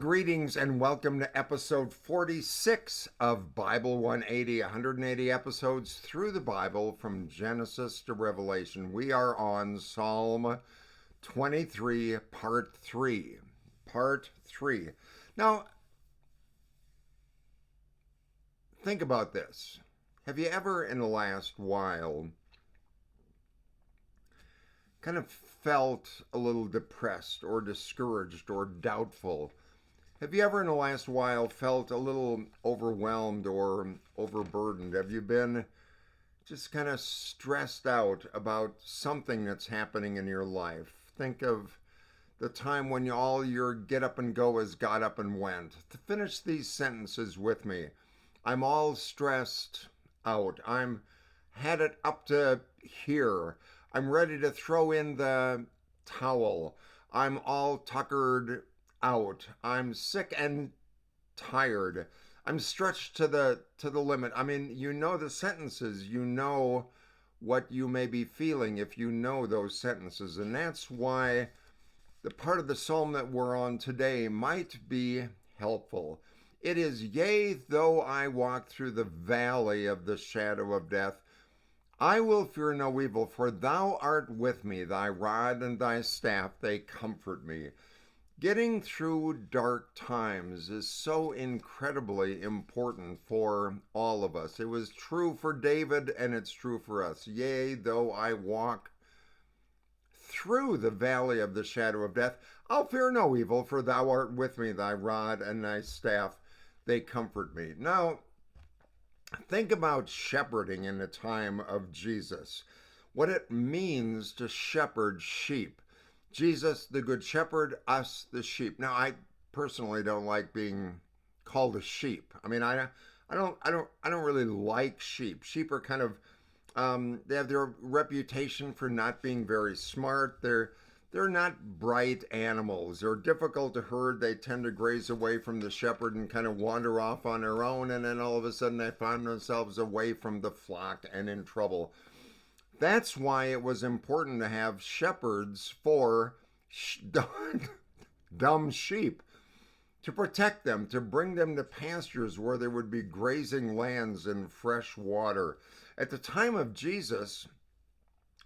Greetings and welcome to episode 46 of Bible 180, 180 episodes through the Bible from Genesis to Revelation. We are on Psalm 23, part 3. Part 3. Now, think about this. Have you ever in the last while kind of felt a little depressed or discouraged or doubtful? Have you ever in the last while felt a little overwhelmed or overburdened? Have you been just kind of stressed out about something that's happening in your life? Think of the time when all your get up and go has got up and went. To finish these sentences with me, I'm all stressed out. I'm had it up to here. I'm ready to throw in the towel. I'm all tuckered out. I'm sick and tired. I'm stretched to the limit. I mean, you know the sentences. You know what you may be feeling if you know those sentences. And that's why the part of the psalm that we're on today might be helpful. It is, yea, though I walk through the valley of the shadow of death, I will fear no evil, for thou art with me. Thy rod and thy staff, they comfort me. Getting through dark times is so incredibly important for all of us. It was true for David and it's true for us. Yea, though I walk through the valley of the shadow of death, I'll fear no evil, for thou art with me. Thy rod and thy staff, they comfort me. Now, think about shepherding in the time of Jesus. What it means to shepherd sheep. Jesus, the good shepherd, us, the sheep. Now, I personally don't like being called a sheep. I mean, I don't really like sheep. Sheep are kind of, they have their reputation for not being very smart. They're not bright animals. They're difficult to herd. They tend to graze away from the shepherd and kind of wander off on their own. And then all of a sudden they find themselves away from the flock and in trouble. That's why it was important to have shepherds for dumb sheep, to protect them, to bring them to pastures where there would be grazing lands and fresh water. At the time of Jesus,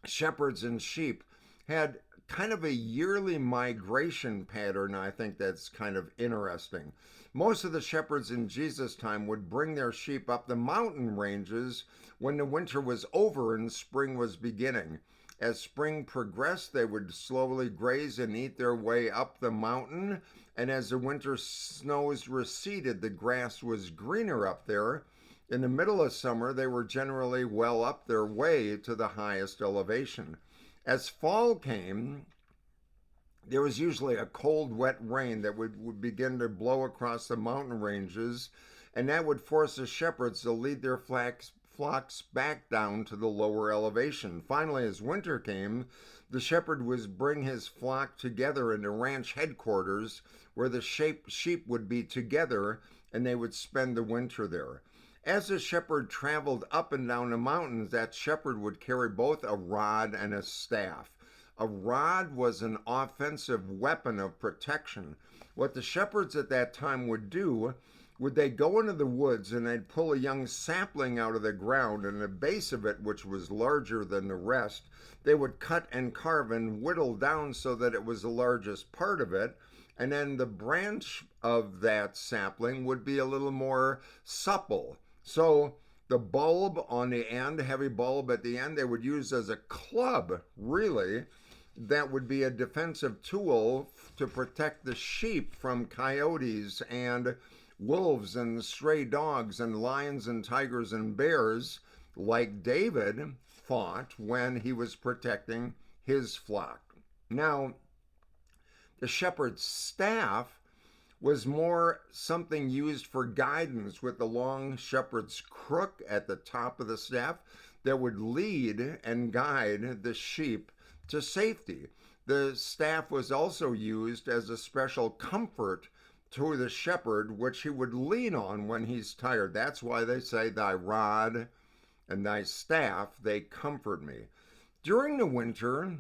shepherds and sheep had kind of a yearly migration pattern. I think that's kind of interesting. Most of the shepherds in Jesus' time would bring their sheep up the mountain ranges when the winter was over and spring was beginning. As spring progressed, they would slowly graze and eat their way up the mountain, and as the winter snows receded, the grass was greener up there. In the middle of summer, they were generally well up their way to the highest elevation. As fall came, there was usually a cold, wet rain that would begin to blow across the mountain ranges, and that would force the shepherds to lead their flocks back down to the lower elevation. Finally, as winter came, the shepherd would bring his flock together in the ranch headquarters where the sheep would be together, and they would spend the winter there. As the shepherd traveled up and down the mountains, that shepherd would carry both a rod and a staff. A rod was an offensive weapon of protection. What the shepherds at that time would do, would they go into the woods and they'd pull a young sapling out of the ground, and the base of it, which was larger than the rest, they would cut and carve and whittle down so that it was the largest part of it. And then the branch of that sapling would be a little more supple. So the bulb on the end, heavy bulb at the end, they would use as a club, really. That would be a defensive tool to protect the sheep from coyotes and wolves and stray dogs and lions and tigers and bears, like David fought when he was protecting his flock. Now, the shepherd's staff was more something used for guidance, with the long shepherd's crook at the top of the staff that would lead and guide the sheep to safety. The staff was also used as a special comfort to the shepherd, which he would lean on when he's tired. That's why they say, thy rod and thy staff, they comfort me. During the winter,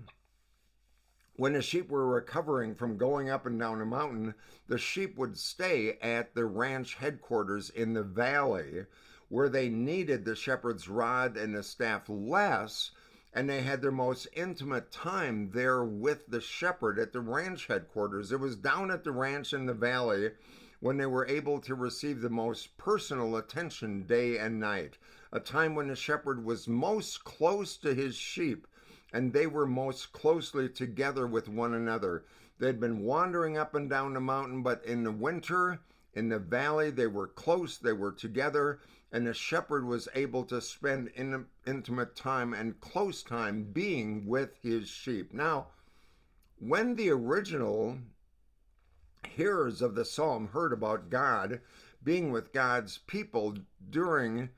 when the sheep were recovering from going up and down a mountain, the sheep would stay at the ranch headquarters in the valley where they needed the shepherd's rod and the staff less, and they had their most intimate time there with the shepherd at the ranch headquarters. It was down at the ranch in the valley when they were able to receive the most personal attention day and night, a time when the shepherd was most close to his sheep and they were most closely together with one another. They'd been wandering up and down the mountain, but in the winter, in the valley, they were close, they were together, and the shepherd was able to spend intimate time and close time being with his sheep. Now, when the original hearers of the psalm heard about God being with God's people during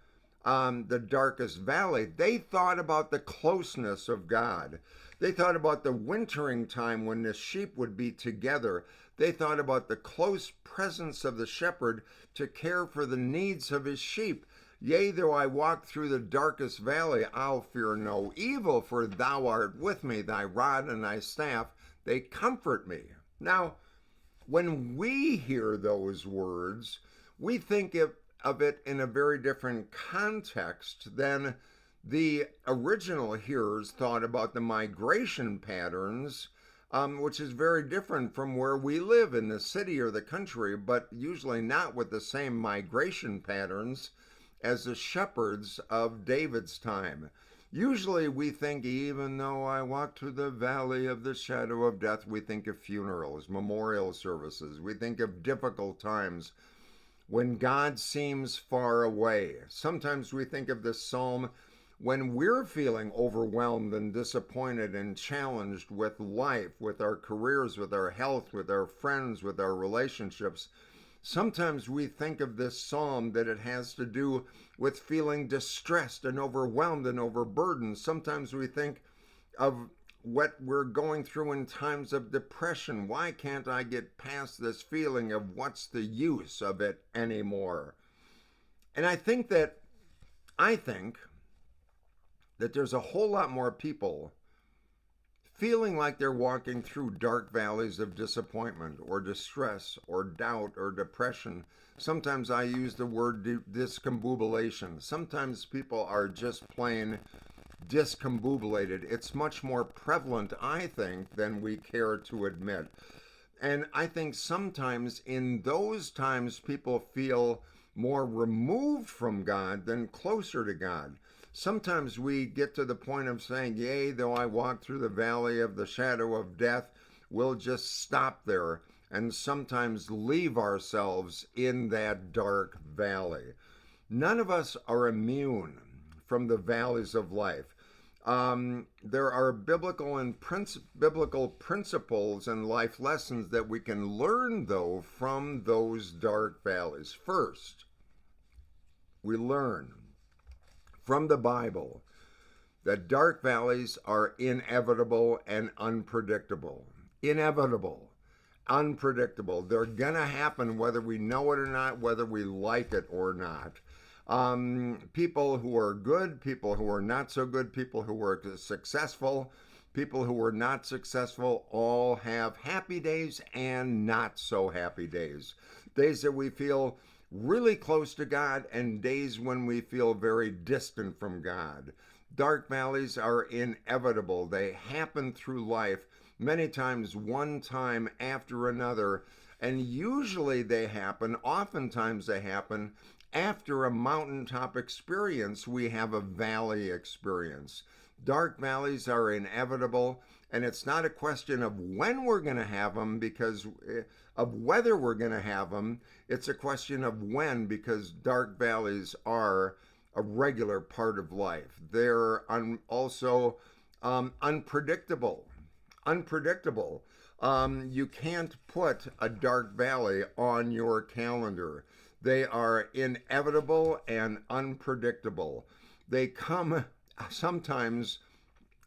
the darkest valley, they thought about the closeness of God. They thought about the wintering time when the sheep would be together. They thought about the close presence of the shepherd to care for the needs of his sheep. Yea, though I walk through the darkest valley, I'll fear no evil, for thou art with me, thy rod and thy staff, they comfort me. Now, when we hear those words, we think of it in a very different context than the original hearers thought about the migration patterns, which is very different from where we live in the city or the country, but usually not with the same migration patterns as the shepherds of David's time. Usually we think, even though I walk through the valley of the shadow of death, we think of funerals, memorial services. We think of difficult times when God seems far away. Sometimes we think of this psalm when we're feeling overwhelmed and disappointed and challenged with life, with our careers, with our health, with our friends, with our relationships. Sometimes we think of this psalm that it has to do with feeling distressed and overwhelmed and overburdened. Sometimes we think of what we're going through in times of depression. Why can't I get past this feeling of what's the use of it anymore? And I think that there's a whole lot more people feeling like they're walking through dark valleys of disappointment or distress or doubt or depression. Sometimes I use the word discombobulation. Sometimes people are just plain discombobulated. It's much more prevalent, I think, than we care to admit. And I think sometimes in those times people feel more removed from God than closer to God. Sometimes we get to the point of saying, yea, though I walk through the valley of the shadow of death, we'll just stop there and sometimes leave ourselves in that dark valley. None of us are immune from the valleys of life. There are biblical principles and life lessons that we can learn, though, from those dark valleys. First, we learn from the Bible that dark valleys are inevitable and unpredictable. Inevitable, unpredictable. They're going to happen whether we know it or not, whether we like it or not. People who are good, people who are not so good, people who are successful, people who are not successful, all have happy days and not so happy days. Days that we feel really close to God and days when we feel very distant from God. Dark valleys are inevitable. They happen through life, many times one time after another, and usually oftentimes they happen after a mountaintop experience. We have a valley experience. Dark valleys are inevitable, and it's not a question of when we're going to have them because of whether we're going to have them. It's a question of when, because dark valleys are a regular part of life. They're also unpredictable. Unpredictable. You can't put a dark valley on your calendar. They are inevitable and unpredictable. They come sometimes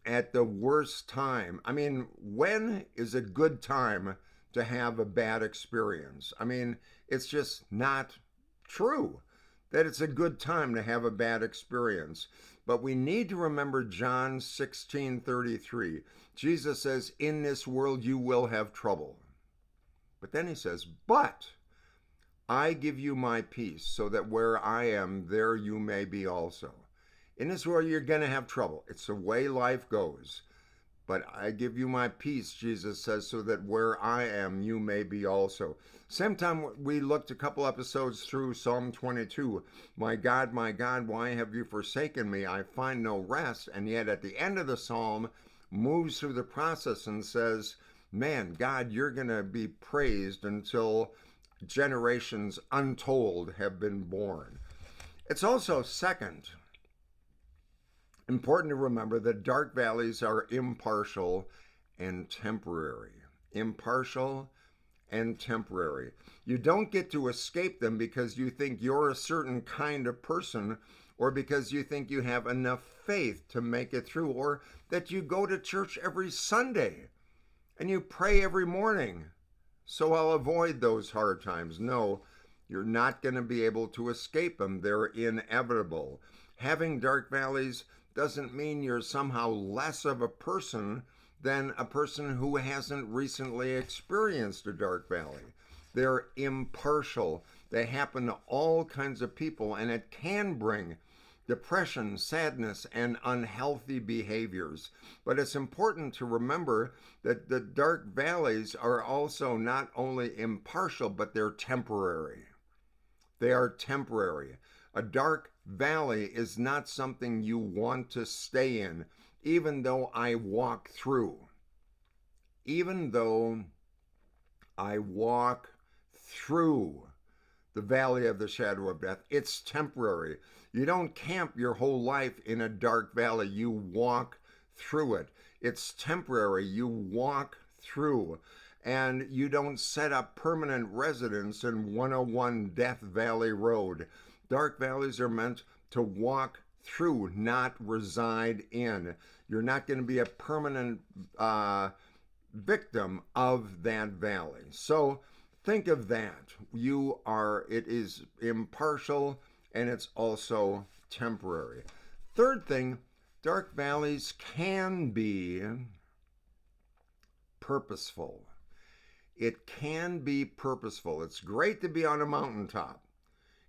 at the worst time. I mean, when is a good time to have a bad experience? I mean, it's just not true that it's a good time to have a bad experience. But we need to remember John 16:33. Jesus says, in this world you will have trouble. But then he says, but I give you my peace, so that where I am, there you may be also. In this world, you're going to have trouble. It's the way life goes. But I give you my peace, Jesus says, so that where I am, you may be also. Same time we looked a couple episodes through Psalm 22. My God, why have you forsaken me? I find no rest. And yet at the end of the psalm, moves through the process and says, man, God, you're going to be praised until generations untold have been born. It's also, second, important to remember that dark valleys are impartial and temporary. Impartial and temporary. You don't get to escape them because you think you're a certain kind of person, or because you think you have enough faith to make it through, or that you go to church every Sunday and you pray every morning, so I'll avoid those hard times. No, you're not going to be able to escape them. They're inevitable. Having dark valleys doesn't mean you're somehow less of a person than a person who hasn't recently experienced a dark valley. They're impartial. They happen to all kinds of people, and it can bring depression, sadness, and unhealthy behaviors. But it's important to remember that the dark valleys are also not only impartial, but they're temporary. They are temporary. A dark valley is not something you want to stay in, even though I walk through. Even though I walk through the valley of the shadow of death, it's temporary. You don't camp your whole life in a dark valley. You walk through it. It's temporary. You walk through. And you don't set up permanent residence in 101 Death Valley Road. Dark valleys are meant to walk through, not reside in. You're not going to be a permanent victim of that valley. So think of that. It is impartial, and it's also temporary. Third thing, dark valleys can be purposeful. It can be purposeful. It's great to be on a mountaintop.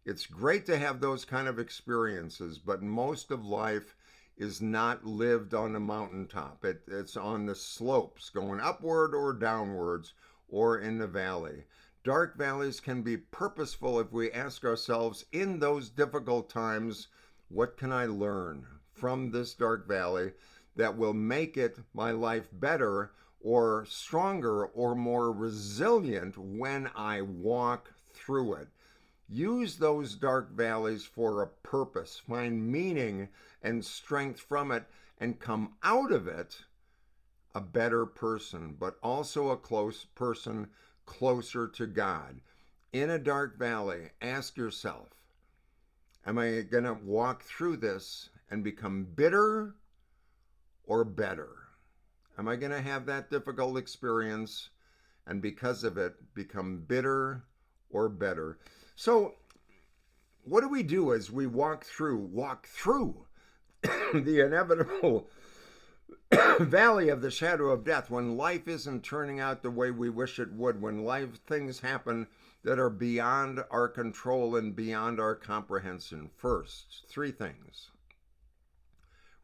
It's great to have those kind of experiences, but most of life is not lived on a mountaintop. It's on the slopes, going upward or downwards, or in the valley. Dark valleys can be purposeful if we ask ourselves in those difficult times, what can I learn from this dark valley that will make it my life better or stronger or more resilient when I walk through it? Use those dark valleys for a purpose. Find meaning and strength from it, and come out of it a better person, but also a close person closer to God. In a dark valley, ask yourself, am I going to walk through this and become bitter or better? Am I going to have that difficult experience and because of it become bitter or better? So what do we do as we walk through the inevitable valley of the shadow of death, when life isn't turning out the way we wish it would, when things happen that are beyond our control and beyond our comprehension? First, three things.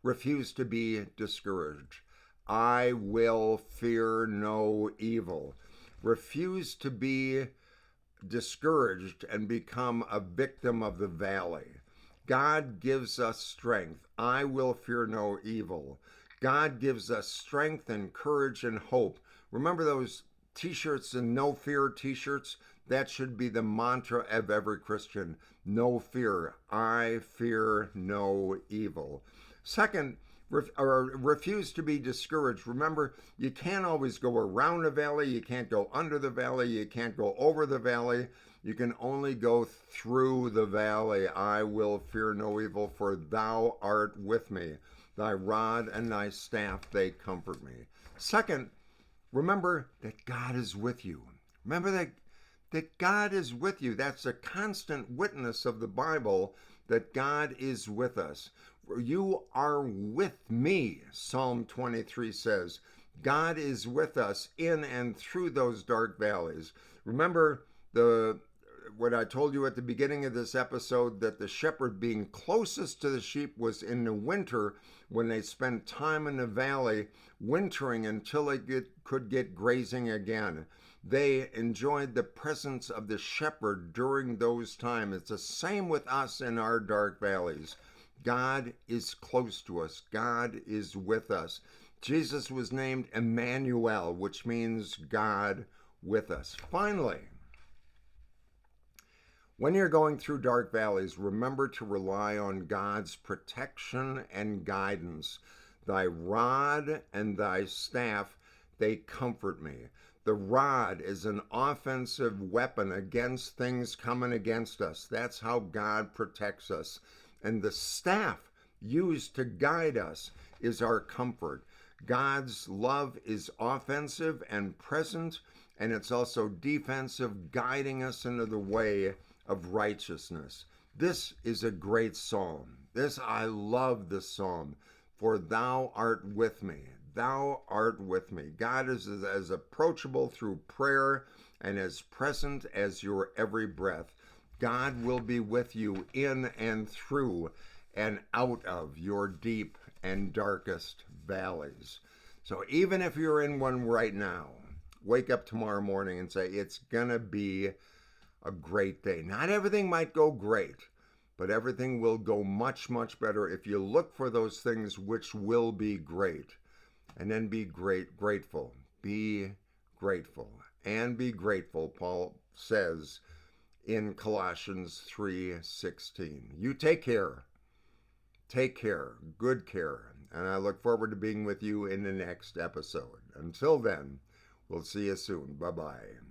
Refuse to be discouraged. I will fear no evil. Refuse to be discouraged and become a victim of the valley. God gives us strength. I will fear no evil. God gives us strength and courage and hope. Remember those t-shirts and no fear t-shirts? That should be the mantra of every Christian. No fear. I fear no evil. Second, refuse to be discouraged. Remember, you can't always go around the valley. You can't go under the valley. You can't go over the valley. You can only go through the valley. I will fear no evil, for thou art with me. Thy rod and thy staff, they comfort me. Second, remember that God is with you. Remember that God is with you. That's a constant witness of the Bible, that God is with us. You are with me, Psalm 23 says. God is with us in and through those dark valleys. Remember what I told you at the beginning of this episode, that the shepherd being closest to the sheep was in the winter when they spent time in the valley wintering until they could get grazing again. They enjoyed the presence of the shepherd during those times. It's the same with us in our dark valleys. God is close to us. God is with us. Jesus was named Emmanuel, which means God with us. Finally, when you're going through dark valleys, remember to rely on God's protection and guidance. Thy rod and thy staff, they comfort me. The rod is an offensive weapon against things coming against us. That's how God protects us. And the staff used to guide us is our comfort. God's love is offensive and present, and it's also defensive, guiding us into the way of righteousness. This is a great psalm. I love this psalm. For thou art with me. Thou art with me. God is as approachable through prayer and as present as your every breath. God will be with you in and through and out of your deep and darkest valleys. So even if you're in one right now, wake up tomorrow morning and say, it's gonna be a great day. Not everything might go great, but everything will go much, much better if you look for those things which will be great. And then be grateful. Be grateful. And be grateful, Paul says in Colossians 3:16. You take care. Take care. Good care. And I look forward to being with you in the next episode. Until then, we'll see you soon. Bye-bye.